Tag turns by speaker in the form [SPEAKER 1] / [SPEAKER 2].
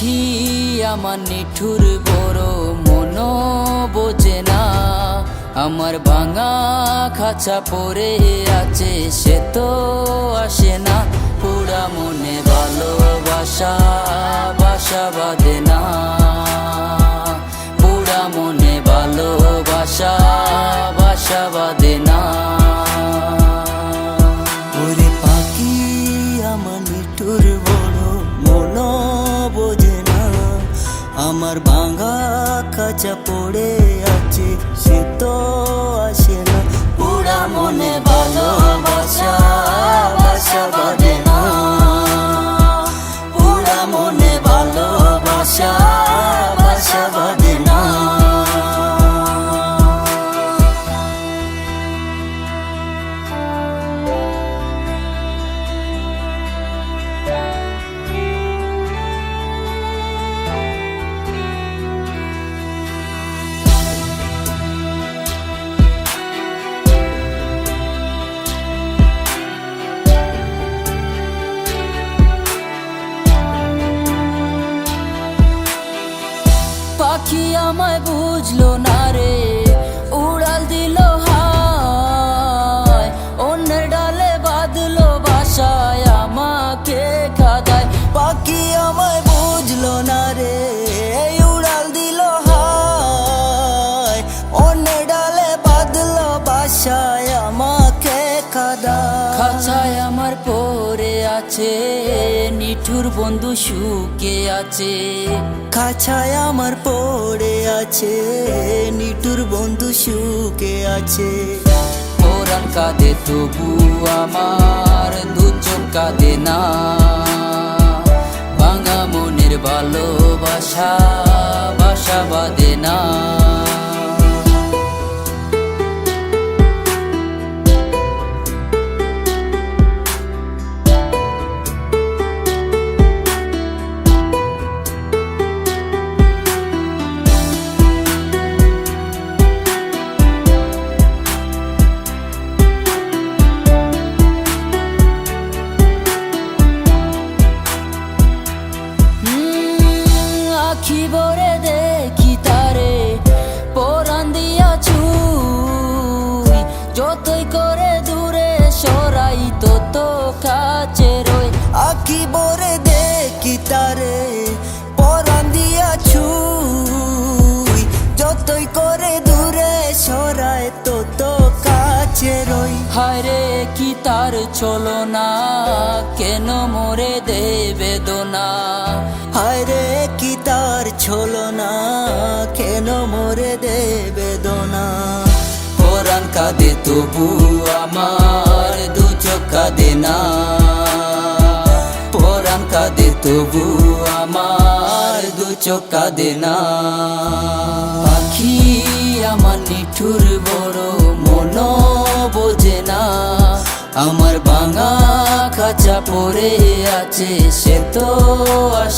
[SPEAKER 1] পাখি আমার নিঠুর বড় মন বোঝে না, আমার ভাঙা খাঁচা পড়ে আছে সে তো আসে না। পুরা মনে ভালোবাসা বাসা বাঁধে না, পুরা মনে ভালোবাসা বাসা বাঁধে না।
[SPEAKER 2] ওরে পাখি আমার নিঠুর বড় মন বোঝে না, আমার ভাঙা খাঁচা পড়ে আছে সে তো আসে না।
[SPEAKER 1] পুরা মনে ভালোবাসা বাসা বাঁধে না, পুরা মনে ভালোবাসা বাসা বাঁধে না। পাখি আমায় বুঝলো না রে, উড়াল দিল হায়, অন্যের ডালে বাঁধলো বাসায় আমাকে খাদায়।
[SPEAKER 2] পাখি আমায় বুঝলো না রে, উড়াল দিল হায়, অন্য ডালে বাঁধলো বাসায় আমাকে কাদায়।
[SPEAKER 1] খাঁচায় আমার পড়ে আছে নিঠুর বন্ধু সুখে আছে,
[SPEAKER 2] খাঁচায় আমার পড়ে আছে নিঠুর বন্ধু সুখে আছে।
[SPEAKER 1] ওরান কাঁদে তবু আমার দু চোখ কাঁদে না, ভাঙা মনের ভালোবাসা বাসা বাঁধে না। আখি ভরে দেখি তারে পরাণ দিয়া ছুঁই, যতই করে দূরে সরাই তত কাছে রই।
[SPEAKER 2] আখি ভরে দেখি তারে পরাণ দিয়া ছুঁই, যতই করে দূরে সরায় তত কাছে রই।
[SPEAKER 1] হায় রে কি তার চলো না, কেন মোরে দে বেদনা।
[SPEAKER 2] হায় রে কি তার ছলো না, কেন মোরে দে বেদনা।
[SPEAKER 1] পরাণ কাঁদে তবু আমার দু চোখ কাঁদে না, পরাণ কাঁদে তবু আমার দু চোখ কাঁদে না। পাখি আমার নিঠুর বড় মন বোঝে না, আমার ভাঙা খাঁচা পড়ে আছে সে তো আসে